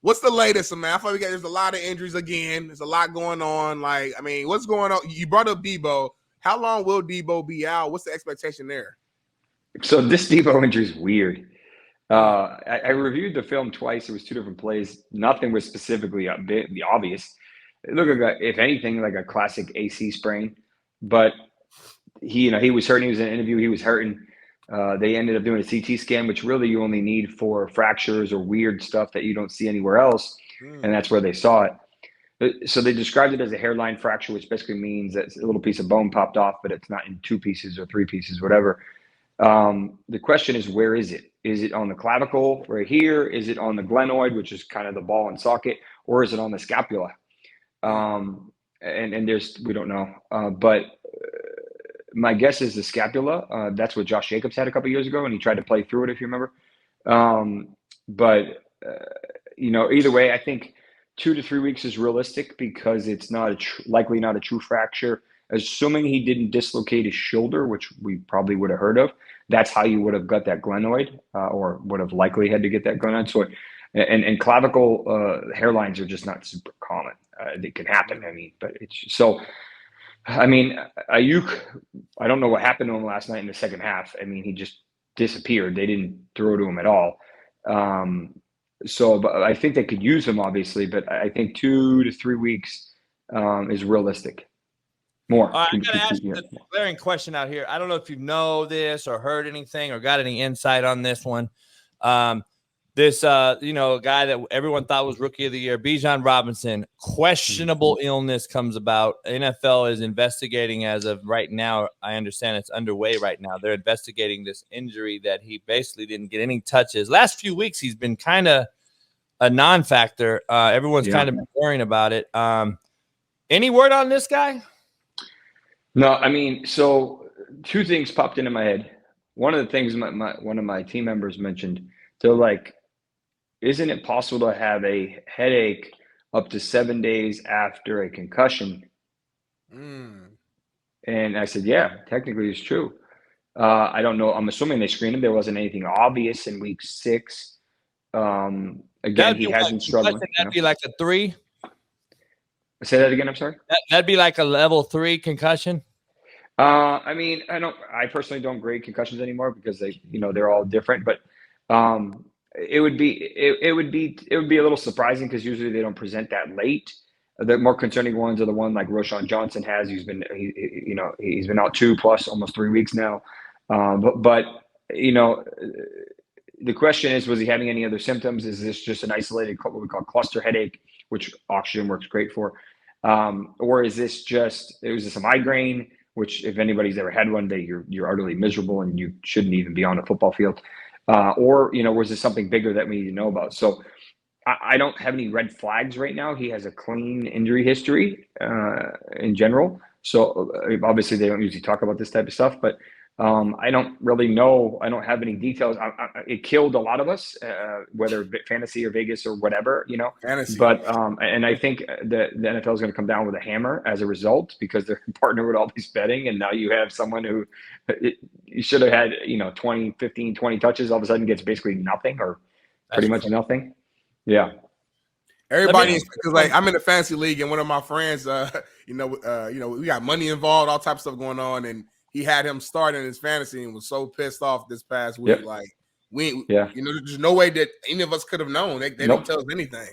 What's the latest, man? I thought there's a lot of injuries again. There's a lot going on. Like, I mean, what's going on? You brought up Debo. How long will Debo be out? What's the expectation there? So this Debo injury is weird. I reviewed the film twice. It was two different plays. Nothing was specifically obvious. It looked like, if anything, like a classic AC sprain. But he was hurting. He was in an interview. He was hurting. They ended up doing a CT scan, which really you only need for fractures or weird stuff that you don't see anywhere else, and that's where they saw it. So they described it as a hairline fracture, which basically means that a little piece of bone popped off, but it's not in 2 pieces or 3 pieces, whatever. The question is, where is it? Is it on the clavicle right here? Is it on the glenoid, which is kind of the ball and socket, or is it on the scapula? And we don't know. But my guess is the scapula. That's what Josh Jacobs had a couple years ago, and he tried to play through it, if you remember. Either way, I think 2 to 3 weeks is realistic because it's not likely not a true fracture. Assuming he didn't dislocate his shoulder, which we probably would have heard of, that's how you would have got that glenoid, or would have likely had to get that glenoid. So, and clavicle hairlines are just not super common. It can happen. I mean, but it's so. I mean, Ayuk, I don't know what happened to him last night in the second half. I mean, he just disappeared. They didn't throw to him at all. But I think they could use him, obviously, but I think 2 to 3 weeks is realistic. More. I got to ask you the glaring question out here. I don't know if you know this or heard anything or got any insight on this one. This guy that everyone thought was Rookie of the Year, Bijan Robinson, questionable illness comes about. NFL is investigating as of right now. I understand it's underway right now. They're investigating this injury that he basically didn't get any touches. Last few weeks, he's been kind of a non-factor. Everyone's kind of been worrying about it. Any word on this guy? No, I mean, so 2 things popped into my head. One of the things one of my team members mentioned, they're like, isn't it possible to have a headache up to 7 days after a concussion? And I said, yeah, technically it's true. I don't know. I'm assuming they screened him. There wasn't anything obvious in week 6. Again, he hasn't struggled. That'd be like a 3. Say that again. I'm sorry. That'd be like a level 3 concussion. I mean, I personally don't grade concussions anymore because they're all different. But it would be a little surprising because usually they don't present that late. The more concerning ones are the one like Roschon Johnson has. He's been out 2+ almost 3 weeks now. But the question is, was he having any other symptoms? Is this just an isolated, what we call cluster headache, which oxygen works great for? Or is this a migraine, which if anybody's ever had one, you're utterly miserable and you shouldn't even be on a football field. Or was this something bigger that we need to know about? So I don't have any red flags right now. He has a clean injury history in general. So obviously they don't usually talk about this type of stuff, but I don't really know. I don't have any details. It killed a lot of us, whether fantasy or Vegas or whatever, Fantasy. But and I think the NFL is going to come down with a hammer as a result because they're partnered with all these betting, and now you have someone who you should have had 20, 15, 20 touches, all of a sudden gets basically nothing or pretty much nothing. Yeah. Everybody, because like I'm in a fantasy league, and one of my friends, we got money involved, all types of stuff going on, and he had him start in his fantasy and was so pissed off this past week. Yep. Like there's no way that any of us could have known. They don't tell us anything.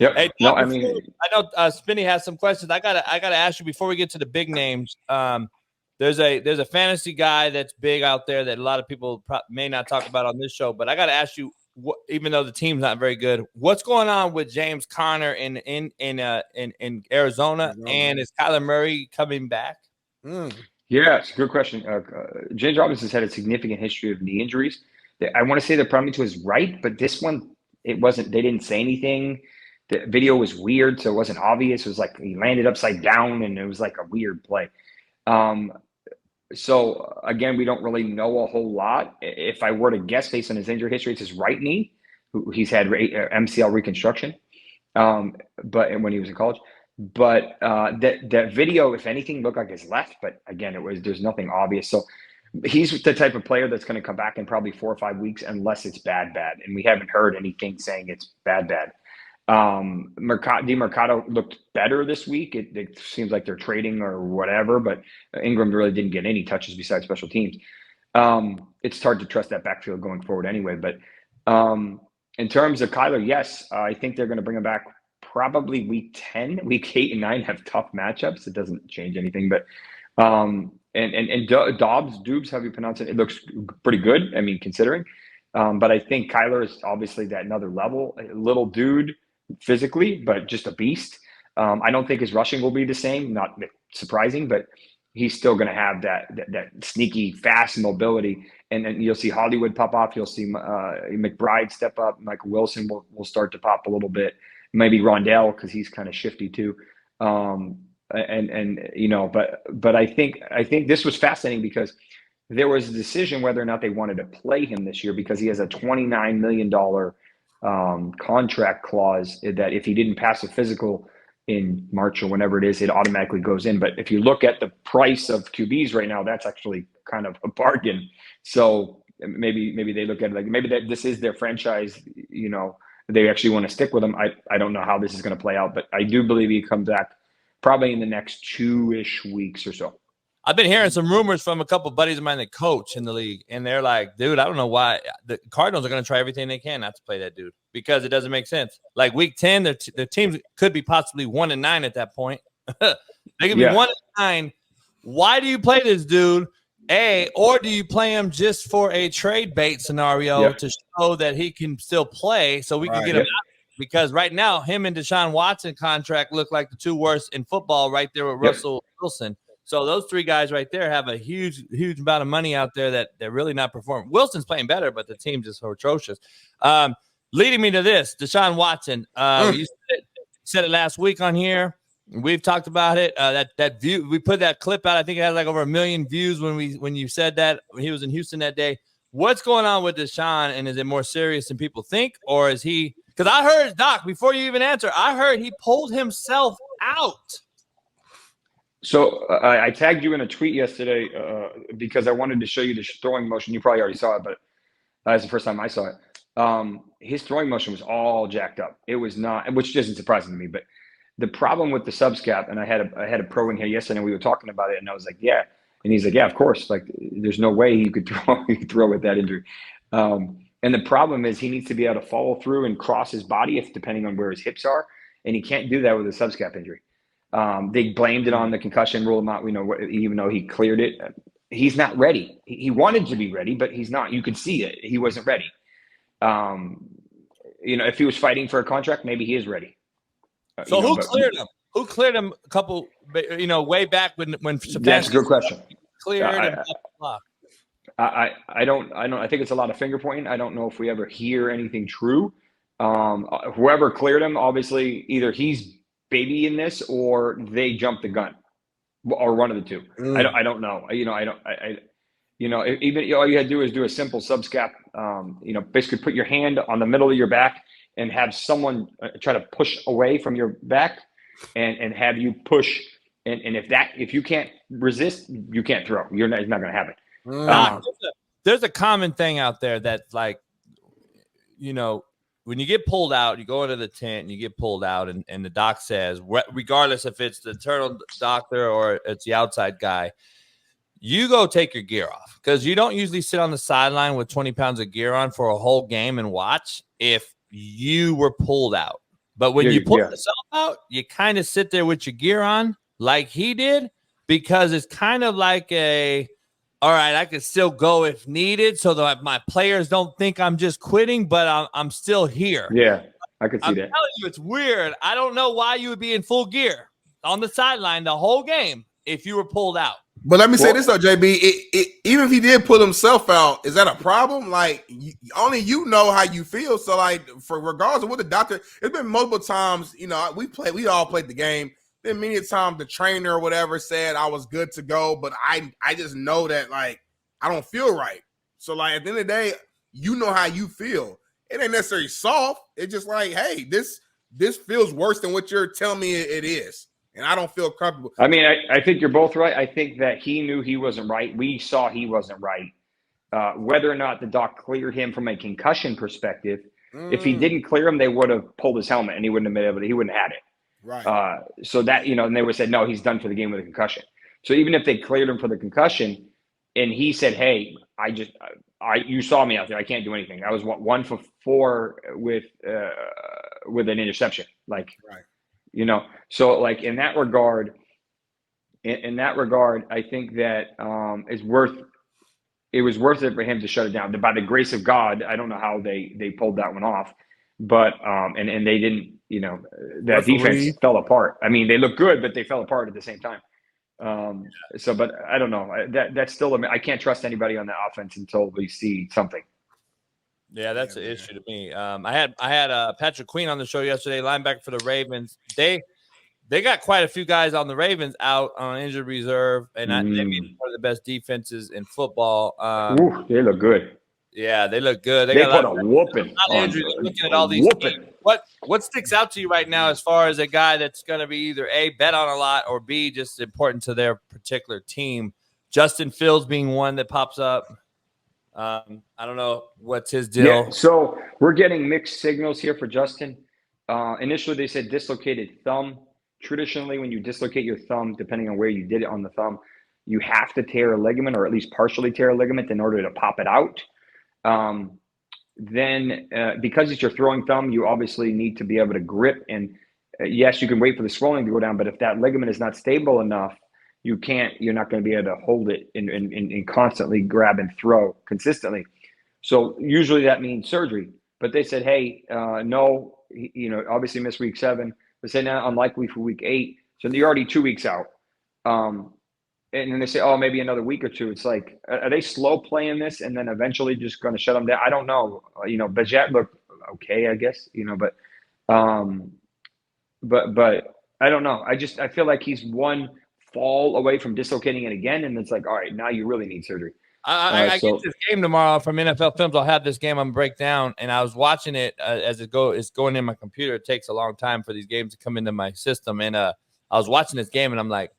Yep. Hey, I know Smitty has some questions. I gotta ask you before we get to the big names. There's a fantasy guy that's big out there that a lot of people may not talk about on this show, but I gotta ask you, even though the team's not very good, what's going on with James Conner in Arizona, and is Kyler Murray coming back? Yeah, it's a good question. James Robinson's had a significant history of knee injuries. I want to say they're probably to his right, but this one, it wasn't. They didn't say anything. The video was weird, so it wasn't obvious. It was like he landed upside down, and it was like a weird play. So again, we don't really know a whole lot. If I were to guess based on his injury history, it's his right knee. He's had MCL reconstruction, but when he was in college. But that video, if anything, looked like his left. But again, there's nothing obvious. So he's the type of player that's going to come back in probably 4 or 5 weeks, unless it's bad. And we haven't heard anything saying it's bad. Mercado looked better this week. It seems like they're trading or whatever, but Ingram really didn't get any touches besides special teams. It's hard to trust that backfield going forward anyway. But in terms of Kyler, yes, I think they're going to bring him back probably week 10. Week 8 and 9 have tough matchups. It doesn't change anything, but Dobbs, how do you pronounce it? It looks pretty good. I mean, considering. But I think Kyler is obviously that another level, a little dude physically, but just a beast. I don't think his rushing will be the same, not surprising, but he's still going to have that sneaky, fast mobility. And then you'll see Hollywood pop off. You'll see McBride step up. Michael Wilson will start to pop a little bit. Maybe Rondell, because he's kind of shifty too. But I think this was fascinating because there was a decision whether or not they wanted to play him this year because he has a $29 million contract clause that if he didn't pass a physical in March or whenever it is, it automatically goes in. But if you look at the price of QBs right now, that's actually kind of a bargain. So maybe they look at it like maybe this is their franchise, they actually want to stick with him. I don't know how this is going to play out, but I do believe he comes back probably in the next 2-ish weeks or so. I've been hearing some rumors from a couple of buddies of mine that coach in the league, and they're like, dude, I don't know why. The Cardinals are going to try everything they can not to play that dude because it doesn't make sense. Like week 10, their teams could be possibly 1-9 at that point. They could be 1-9. Why do you play this dude? Or do you play him just for a trade bait scenario to show that he can still play so we can get him out? Because right now, him and Deshaun Watson contract look like the two worst in football right there with Russell Wilson. So those three guys right there have a huge amount of money out there that they're really not performing. Wilson's playing better, but the team's just atrocious. Leading me to this, Deshaun Watson. You said it last week on here. We've talked about it. That view, we put that clip out. I think it had like over 1 million views when you said that when he was in Houston that day. What's going on with Deshaun, and is it more serious than people think, or is he? Because I heard, Doc, before you even answer, I heard he pulled himself out. So I tagged you in a tweet yesterday because I wanted to show you the throwing motion. You probably already saw it, but that's the first time I saw it. His throwing motion was all jacked up. It was not, which isn't surprising to me. But the problem with the subscap, and I had a pro in here yesterday, and we were talking about it, and I was like, yeah. And he's like, yeah, of course. Like, there's no way he could throw with that injury. And the problem is he needs to be able to follow through and cross his body, depending on where his hips are, and he can't do that with a subscap injury. They blamed it on the concussion rule, even though he cleared it. He's not ready. He wanted to be ready, but he's not. You could see it. He wasn't ready. If he was fighting for a contract, maybe he is ready. So who cleared him? Who cleared him a couple, way back when That's a good question. Cleared him. I don't. I think it's a lot of finger pointing. I don't know if we ever hear anything true. Whoever cleared him, obviously, either he's baby in this or they jumped the gun, or one of the two. I don't know. Even all you had to do is do a simple subscap. Basically put your hand on the middle of your back and have someone try to push away from your back, and have you push. And if you can't resist, you can't throw. It's not going to happen. There's a common thing out there that's like, when you get pulled out, you go into the tent and you get pulled out, and the doc says, regardless if it's the internal doctor or it's the outside guy, you go take your gear off, because you don't usually sit on the sideline with 20 pounds of gear on for a whole game and watch if you were pulled out. But when you pull yourself out, you kind of sit there with your gear on like he did, because it's kind of like all right, I can still go if needed, so that my players don't think I'm just quitting, but I'm still here. Yeah, I could see that. I'm telling you, it's weird. I don't know why you would be in full gear on the sideline the whole game if you were pulled out. But let me say this though, JB. Even if he did pull himself out, is that a problem? Like, only you know how you feel. So, like, for regardless of what the doctor, it's been multiple times. We all played the game. Then many times the trainer or whatever said I was good to go, but I just know that, like, I don't feel right. So, like, at the end of the day, you know how you feel. It ain't necessarily soft. It's just like, hey, this feels worse than what you're telling me it is, and I don't feel comfortable. I mean, I think you're both right. I think that he knew he wasn't right. We saw he wasn't right. Whether or not the doc cleared him from a concussion perspective, If he didn't clear him, they would have pulled his helmet and he wouldn't have been able to, he wouldn't have had it. Right. So that, and they would have said, no, he's done for the game with a concussion. So even if they cleared him for the concussion and he said, hey, you saw me out there, I can't do anything. I was 1 for 4 with an interception. Like, right. So like in that regard, I think that it was worth it for him to shut it down. By the grace of God, I don't know how they pulled that one off, but and they didn't, that defense fell apart. I mean, they looked good, but they fell apart at the same time. But I don't know. That's still, I can't trust anybody on the offense until we see something. Yeah, that's an issue to me. I had Patrick Queen on the show yesterday, linebacker for the Ravens. They got quite a few guys on the Ravens out on injured reserve, and they made one of the best defenses in football. They look good. Yeah, they look good. They put a whooping. Looking at all these teams. What sticks out to you right now as far as a guy that's going to be either A, bet on a lot, or B, just important to their particular team? Justin Fields being one that pops up. I don't know what's his deal. Yeah, so we're getting mixed signals here for Justin. Initially, they said dislocated thumb. Traditionally, when you dislocate your thumb, depending on where you did it on the thumb, you have to tear a ligament or at least partially tear a ligament in order to pop it out. Then because it's your throwing thumb, you obviously need to be able to grip. And yes, you can wait for the swelling to go down, but if that ligament is not stable enough, you're not going to be able to hold it and constantly grab and throw consistently. So usually that means surgery. But they said, hey, no, obviously missed week 7. They say now unlikely for week 8. So you're already 2 weeks out. And then they say, oh, maybe another week or 2. It's like, are they slow playing this and then eventually just going to shut them down? I don't know. Bajet looked okay, I guess, but I don't know. I feel like he's one fall away from dislocating it again. And it's like, all right, now you really need surgery. I get this game tomorrow from NFL Films. I'll have this game on breakdown, and I was watching it as it's going in my computer. It takes a long time for these games to come into my system, and I was watching this game, and I'm like,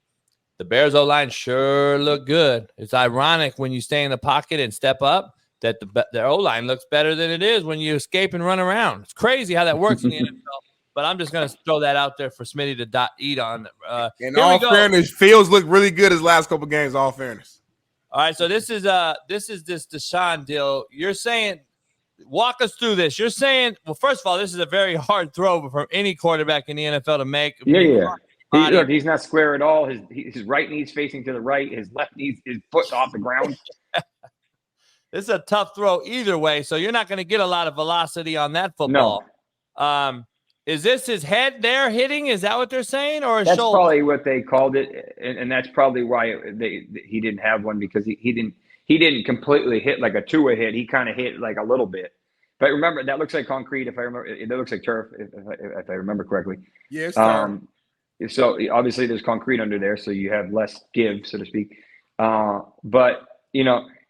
the Bears O-line sure look good. It's ironic when you stay in the pocket and step up that the O-line looks better than it is when you escape and run around. It's crazy how that works in the NFL. But I'm just going to throw that out there for Smitty to eat on. In all fairness, Fields looked really good his last couple games. All fairness. All right, so this is this Deshaun deal. You're saying, walk us through this. You're saying, well, first of all, this is a very hard throw for any quarterback in the NFL to make. Yeah. He's not square at all. His right knee's facing to the right. His left knee is put off the ground. This is a tough throw either way, so you're not going to get a lot of velocity on that football. No. Is this his head there hitting? Is that what they're saying, or his that's shoulder? Probably what they called it, and that's probably why he didn't have one, because he didn't completely hit like a Tua hit. He kind of hit like a little bit. But remember, that looks like concrete. If I remember, it looks like turf. If I remember correctly. Yes. So obviously there's concrete under there, so you have less give, so to speak. But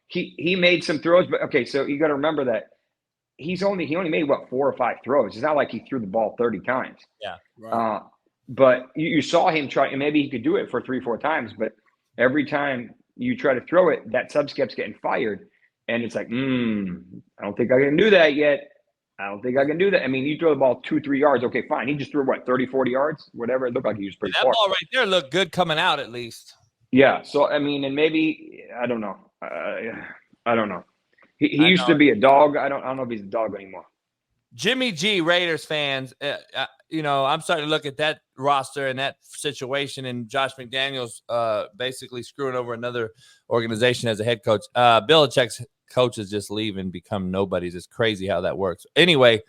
he made some throws. But okay, so you got to remember that. He only made 4 or 5 throws. It's not like he threw the ball 30 times. Yeah. Right. But you saw him try, and maybe he could do it for 3-4 times. But every time you try to throw it, that sub-skip's getting fired, and it's like, I don't think I can do that yet. I don't think I can do that. I mean, you throw the ball 2-3 yards. Okay, fine. He just threw 30-40 yards, whatever. It looked like he was pretty far. That ball right there looked good coming out, at least. Yeah. So I mean, and maybe I don't know. I don't know. He used to be a dog. I don't know if he's a dog anymore. Jimmy G, Raiders fans, I'm starting to look at that roster and that situation, and Josh McDaniels basically screwing over another organization as a head coach. Belichick's coaches just leave and become nobodies. It's crazy how that works. Anyway,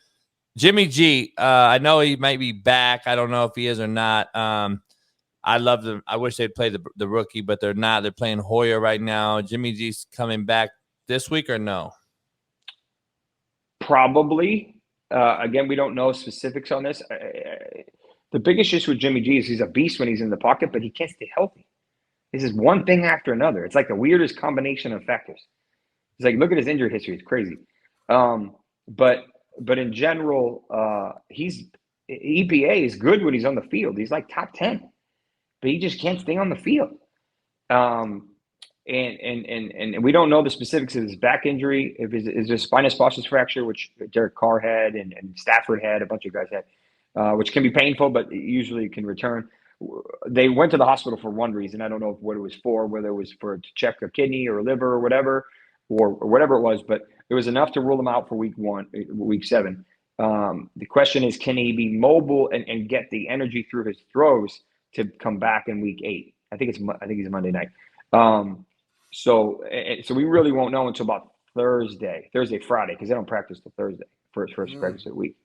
Jimmy G, I know he might be back. I don't know if he is or not. I love them. I wish they'd play the rookie, but they're not. They're playing Hoyer right now. Jimmy G's coming back this week or no? Probably. Again, we don't know specifics on this. The biggest issue with Jimmy G is he's a beast when he's in the pocket, but he can't stay healthy. This is one thing after another. It's like the weirdest combination of factors. It's like, look at his injury history. It's crazy. But in general, he's EPA is good when he's on the field. He's like top 10, but he just can't stay on the field. And we don't know the specifics of his back injury. If is a spinous process fracture, which Derek Carr had and Stafford had, a bunch of guys had, which can be painful, but usually can return. They went to the hospital for one reason. I don't know what it was for, whether it was to check a kidney or a liver or whatever, or whatever it was, but it was enough to rule him out for week 7. The question is, can he be mobile and get the energy through his throws to come back in week 8? I think he's a Monday night. So we really won't know until about Thursday, Friday, because they don't practice till Thursday for his first practice of the week.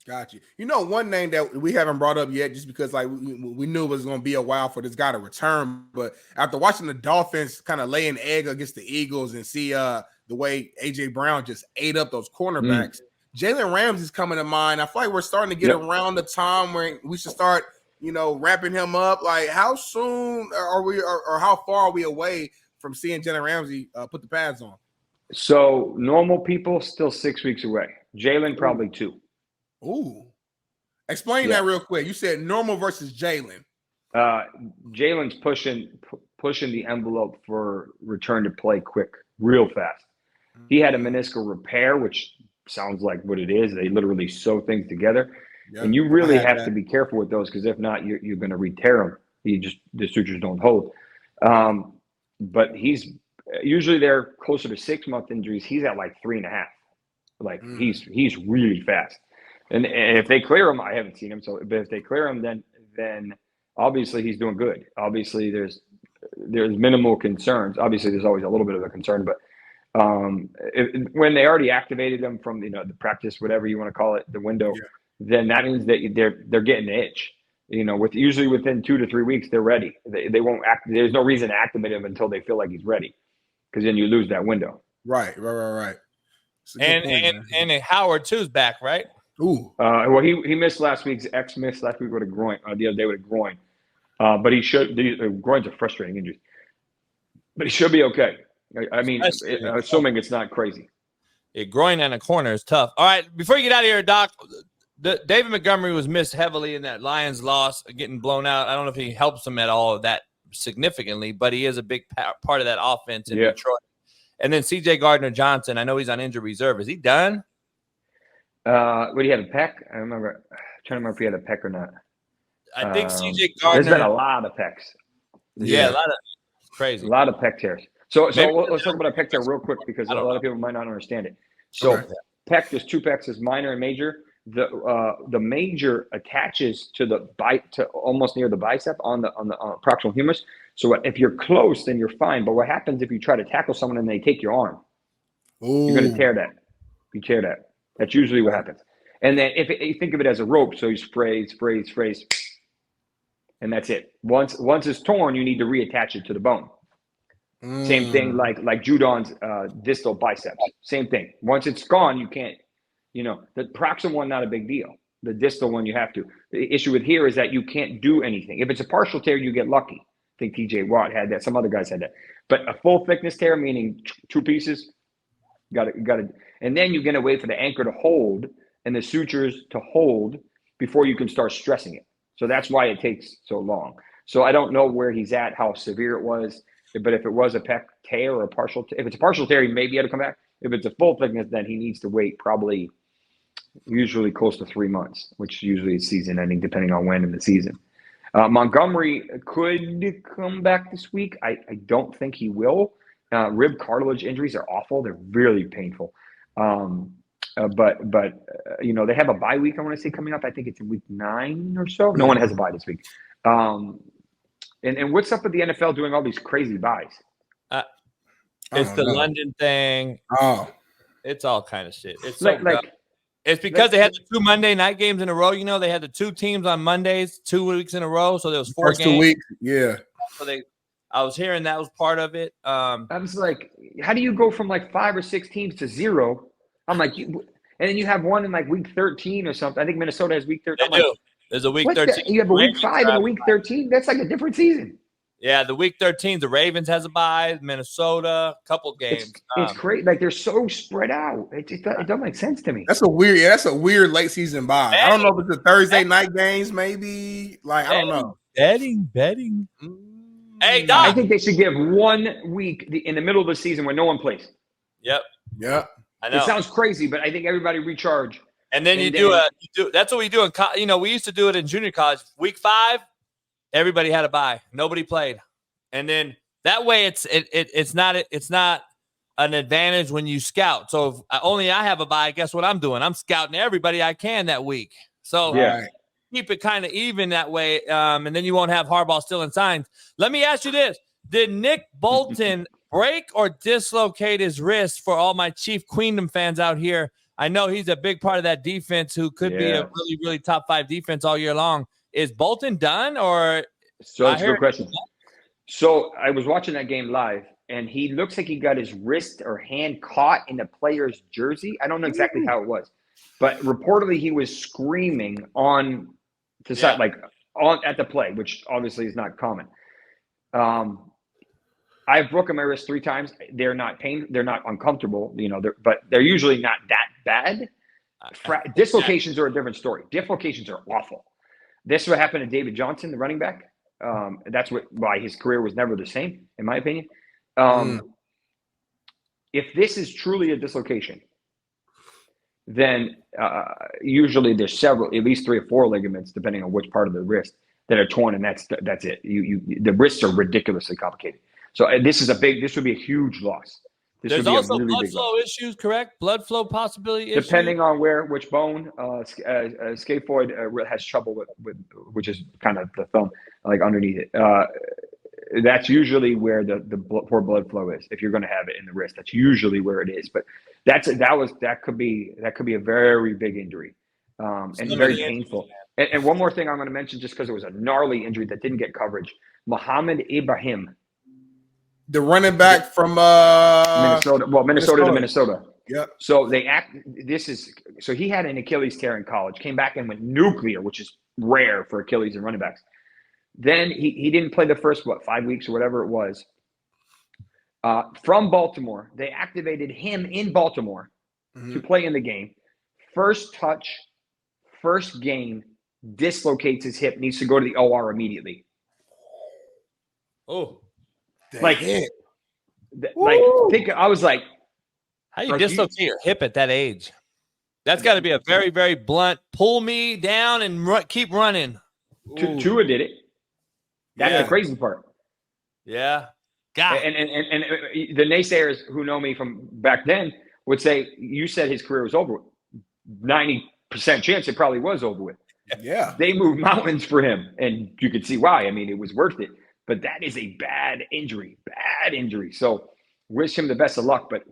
Got you. You know, one name that we haven't brought up yet, just because like we knew it was going to be a while for this guy to return. But after watching the Dolphins kind of lay an egg against the Eagles and see the way AJ Brown just ate up those cornerbacks, Jalen Ramsey's coming to mind. I feel like we're starting to get around the time where we should start, wrapping him up. Like, how soon are we, or how far are we away from seeing Jalen Ramsey put the pads on? So normal people still 6 weeks away. Jalen probably 2. Ooh. Explain that real quick. You said normal versus Jalen. Jalen's pushing the envelope for return to play quick, real fast. He had a meniscal repair, which sounds like what it is. They literally sew things together. Yep. And you really have to be careful with those, because if not, you're going to re-tear them. The sutures don't hold. But he's usually they're closer to 6-month injuries. He's at like 3.5. Like he's really fast. And if they clear him, I haven't seen him. But if they clear him, then obviously he's doing good. Obviously there's minimal concerns. Obviously there's always a little bit of a concern, but when they already activated him from the practice, whatever you want to call it, the window, then that means that they're getting the itch. Usually within 2 to 3 weeks they're ready. They won't act. There's no reason to activate him until they feel like he's ready, because then you lose that window. Right. And Howard too's back, right? Ooh. Well, he missed last week. X missed last week with a groin. The other day with a groin. But he should. Groins are frustrating injuries. But he should be okay. I mean, assuming it's not crazy. A groin and a corner is tough. All right, before you get out of here, Doc, David Montgomery was missed heavily in that Lions loss, getting blown out. I don't know if he helps them at all that significantly, but he is a big part of that offense in Detroit. And then C.J. Gardner-Johnson, I know he's on injured reserve. Is he done? What do you have, a pec? I remember. I'm trying to remember if he had a pec or not. I think C.J. Gardner. There's been a lot of pecs. Yeah, a lot of crazy. A lot of pec tears. So let's talk about a pec tear real quick, because a lot of people might not understand it. So pec, there's 2 pecs, there's minor and major. The major attaches to almost near the bicep on the proximal humerus. So if you're close, then you're fine. But what happens if you try to tackle someone and they take your arm? Ooh. You're going to tear that. You tear that. That's usually what happens. And then if you think of it as a rope, so you sprays, and that's it. Once it's torn, you need to reattach it to the bone. Same thing like Judon's distal biceps. Same thing. Once it's gone, you can't. The proximal one, not a big deal. The distal one, you have to. The issue with here is that you can't do anything. If it's a partial tear, you get lucky. I think T.J. Watt had that. Some other guys had that. But a full thickness tear, meaning 2 pieces, got to. And then you're going to wait for the anchor to hold and the sutures to hold before you can start stressing it. So that's why it takes so long. So I don't know where he's at, how severe it was. But if it was a pec tear or a partial tear, if it's a partial tear, he may be able to come back. If it's a full thickness, then he needs to wait probably usually close to 3 months, which usually is season ending, depending on when in the season. Montgomery could come back this week. I don't think he will. Rib cartilage injuries are awful. They're really painful. But they have a bye week, I want to say, coming up. I think it's in week 9 or so. No one has a bye this week. And what's up with the NFL doing all these crazy buys? It's the London thing. Oh, it's all kind of shit. It's it's because they had the 2 Monday night games in a row. They had the 2 teams on Mondays 2 weeks in a row. So there was 4 games. 2 weeks. Yeah. So I was hearing that was part of it. I was like, how do you go from like 5 or 6 teams to 0? I'm like, and then you have one in like week 13 or something. I think Minnesota has week 13. They do. There's a week 13. You have a week 5 and a week 13. That's like a different season. Yeah, the week 13, the Ravens has a bye. Minnesota, a couple games. It's crazy. Like they're so spread out. It doesn't make sense to me. That's a weird late season bye. I don't know if it's the Thursday night games, maybe. Like I don't know. Betting. Hey, I Doc. think they should give 1 week in the middle of the season when no one plays. Yep. I know. It sounds crazy, but I think everybody recharge. And then you do that's what we do in we used to do it in junior college. Week 5, everybody had a bye. Nobody played. And then that way it's not an advantage when you scout. So if only I have a bye, guess what I'm doing? I'm scouting everybody I can that week. So keep it kind of even that way. And then you won't have Harbaugh stealing signs. Let me ask you this. Did Nick Bolton break or dislocate his wrist for all my Chief Queendom fans out here? I know he's a big part of that defense who could be a really, really top 5 defense all year long. Is Bolton done or? So that's a good question. So I was watching that game live, and he looks like he got his wrist or hand caught in the player's jersey. I don't know exactly how it was, but reportedly he was screaming on the side, like at the play, which obviously is not common. I've broken my wrist 3 times. They're not they're not uncomfortable, but they're usually not that bad. Dislocations are a different story. Dislocations are awful. This is what happened to David Johnson, the running back. That's why his career was never the same, in my opinion. If this is truly a dislocation, then usually there's at least 3 or 4 ligaments, depending on which part of the wrist, that are torn, and that's it. The wrists are ridiculously complicated. So this would be a huge loss. There's also blood flow issues, correct? Blood flow possibility issues? Depending on which bone. Scaphoid has trouble with, which is kind of the thumb, like underneath it. That's usually where the poor blood flow is. If you're going to have it in the wrist, that's usually where it is. But that could be a very big injury, and very painful. And one more thing I'm going to mention, just because it was a gnarly injury that didn't get coverage. Mohamed Ibrahim, the running back from Minnesota. Well, Minnesota to Minnesota. Yep. So so he had an Achilles tear in college, came back and went nuclear, which is rare for Achilles and running backs. Then he didn't play the first 5 weeks or whatever it was. From Baltimore, they activated him in Baltimore to play in the game. First touch, first game, dislocates his hip, needs to go to the OR immediately. Oh. I was like, how you dislocate your hip at that age? That's got to be a very, very blunt, pull me down and keep running. Tua did it. That's the crazy part. Yeah. God. And the naysayers who know me from back then would say, you said his career was over with. 90% chance it probably was over with. Yeah. They moved mountains for him, and you could see why. I mean, it was worth it. But that is a bad injury. So wish him the best of luck. But